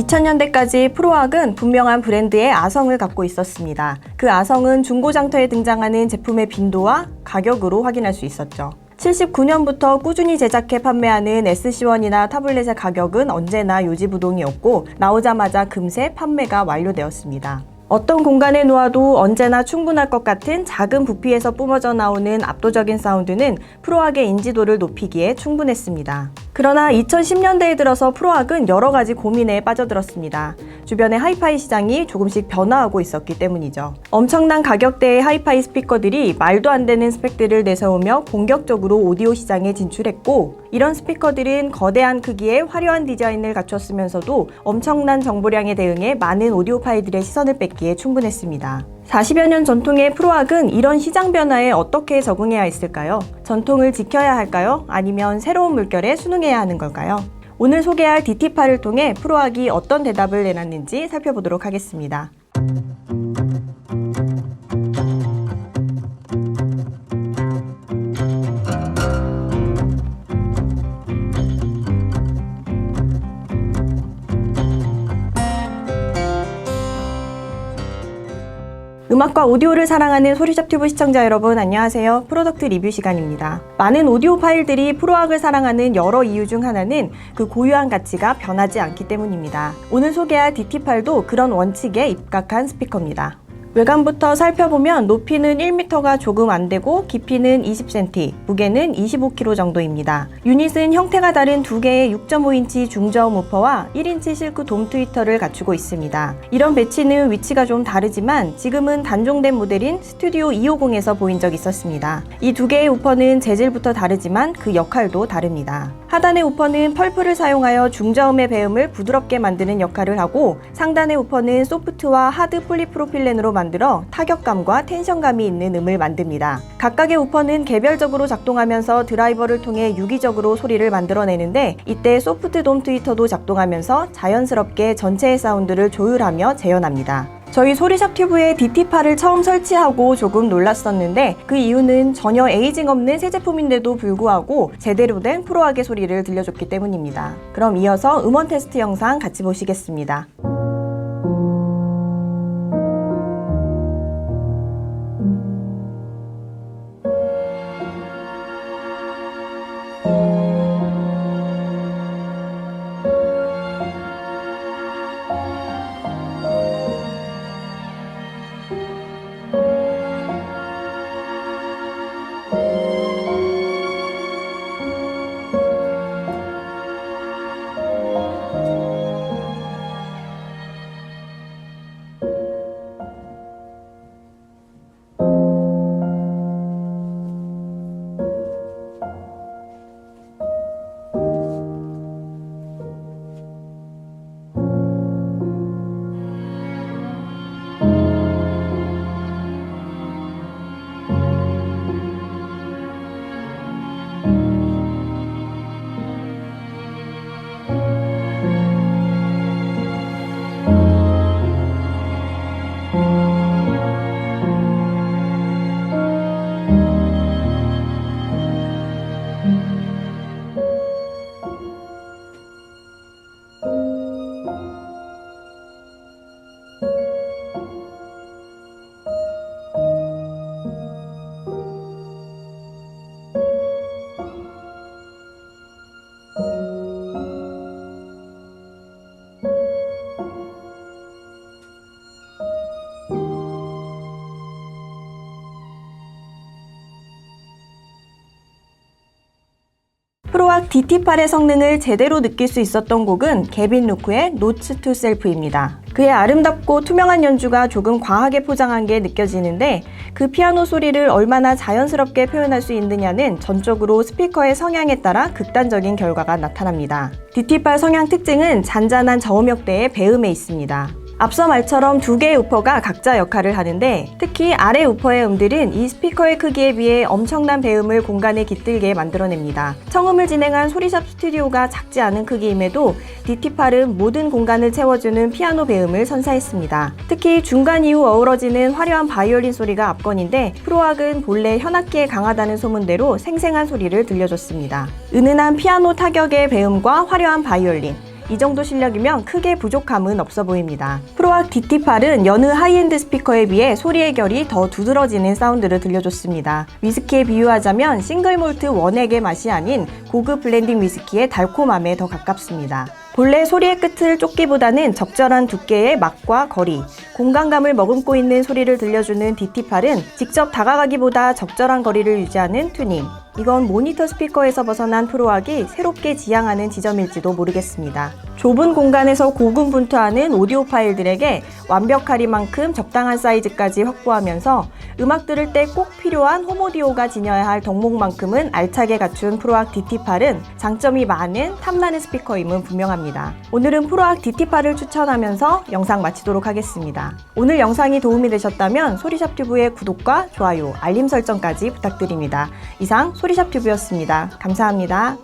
2000년대까지 프로악은 분명한 브랜드의 아성을 갖고 있었습니다. 그 아성은 중고장터에 등장하는 제품의 빈도와 가격으로 확인할 수 있었죠. 79년부터 꾸준히 제작해 판매하는 SC1이나 타블렛의 가격은 언제나 요지부동이었고 나오자마자 금세 판매가 완료되었습니다. 어떤 공간에 놓아도 언제나 충분할 것 같은 작은 부피에서 뿜어져 나오는 압도적인 사운드는 프로악의 인지도를 높이기에 충분했습니다. 그러나 2010년대에 들어서 프로악은 여러 가지 고민에 빠져들었습니다. 주변의 하이파이 시장이 조금씩 변화하고 있었기 때문이죠. 엄청난 가격대의 하이파이 스피커들이 말도 안 되는 스펙들을 내세우며 본격적으로 오디오 시장에 진출했고, 이런 스피커들은 거대한 크기에 화려한 디자인을 갖췄으면서도 엄청난 정보량에 대응해 많은 오디오파일들의 시선을 뺏기에 충분했습니다. 40여 년 전통의 프로악은 이런 시장 변화에 어떻게 적응해야 했을까요? 전통을 지켜야 할까요? 아니면 새로운 물결에 순응해야 하는 걸까요? 오늘 소개할 DT8을 통해 프로악이 어떤 대답을 내놨는지 살펴보도록 하겠습니다. 음악과 오디오를 사랑하는 소리샵 튜브 시청자 여러분, 안녕하세요. 프로덕트 리뷰 시간입니다. 많은 오디오 파일들이 프로악을 사랑하는 여러 이유 중 하나는 그 고유한 가치가 변하지 않기 때문입니다. 오늘 소개할 DT8도 그런 원칙에 입각한 스피커입니다. 외관부터 살펴보면 높이는 1m가 조금 안 되고 깊이는 20cm, 무게는 25kg 정도입니다. 유닛은 형태가 다른 두 개의 6.5인치 중저음 우퍼와 1인치 실크 돔 트위터를 갖추고 있습니다. 이런 배치는 위치가 좀 다르지만 지금은 단종된 모델인 스튜디오 250에서 보인 적이 있었습니다. 이 두 개의 우퍼는 재질부터 다르지만 그 역할도 다릅니다. 하단의 우퍼는 펄프를 사용하여 중저음의 배음을 부드럽게 만드는 역할을 하고, 상단의 우퍼는 소프트와 하드 폴리프로필렌으로 만들어 타격감과 텐션감이 있는 음을 만듭니다. 각각의 우퍼는 개별적으로 작동하면서 드라이버를 통해 유기적으로 소리를 만들어내는데, 이때 소프트 돔 트위터도 작동하면서 자연스럽게 전체의 사운드를 조율하며 재현합니다. 저희 소리샵 튜브에 DT8을 처음 설치하고 조금 놀랐었는데, 그 이유는 전혀 에이징 없는 새 제품인데도 불구하고 제대로 된 프로악의 소리를 들려줬기 때문입니다. 그럼 이어서 음원 테스트 영상 같이 보시겠습니다. 프로악 DT8의 성능을 제대로 느낄 수 있었던 곡은 개빈 루크의 노츠 투 셀프입니다. 그의 아름답고 투명한 연주가 조금 과하게 포장한 게 느껴지는데, 그 피아노 소리를 얼마나 자연스럽게 표현할 수 있느냐는 전적으로 스피커의 성향에 따라 극단적인 결과가 나타납니다. DT8 성향 특징은 잔잔한 저음역대의 배음에 있습니다. 앞서 말처럼 두 개의 우퍼가 각자 역할을 하는데, 특히 아래 우퍼의 음들은 이 스피커의 크기에 비해 엄청난 배음을 공간에 깃들게 만들어냅니다. 청음을 진행한 소리샵 스튜디오가 작지 않은 크기임에도 DT8은 모든 공간을 채워주는 피아노 배음을 선사했습니다. 특히 중간 이후 어우러지는 화려한 바이올린 소리가 압권인데, 프로악은 본래 현악기에 강하다는 소문대로 생생한 소리를 들려줬습니다. 은은한 피아노 타격의 배음과 화려한 바이올린, 이 정도 실력이면 크게 부족함은 없어 보입니다. 프로악 DT8은 여느 하이엔드 스피커에 비해 소리의 결이 더 두드러지는 사운드를 들려줬습니다. 위스키에 비유하자면 싱글 몰트 원액의 맛이 아닌 고급 블렌딩 위스키의 달콤함에 더 가깝습니다. 본래 소리의 끝을 쫓기보다는 적절한 두께의 막과 거리, 공간감을 머금고 있는 소리를 들려주는 DT8은 직접 다가가기보다 적절한 거리를 유지하는 튜닝. 이건 모니터 스피커에서 벗어난 프로악이 새롭게 지향하는 지점일지도 모르겠습니다. 좁은 공간에서 고군분투하는 오디오 파일들에게 완벽하리만큼 적당한 사이즈까지 확보하면서 음악 들을 때 꼭 필요한 홈오디오가 지녀야 할 덕목만큼은 알차게 갖춘 프로악 DT8은 장점이 많은 탐나는 스피커임은 분명합니다. 오늘은 프로악 DT8을 추천하면서 영상 마치도록 하겠습니다. 오늘 영상이 도움이 되셨다면 소리샵튜브의 구독과 좋아요, 알림 설정까지 부탁드립니다. 이상 소리샵튜브였습니다. 감사합니다.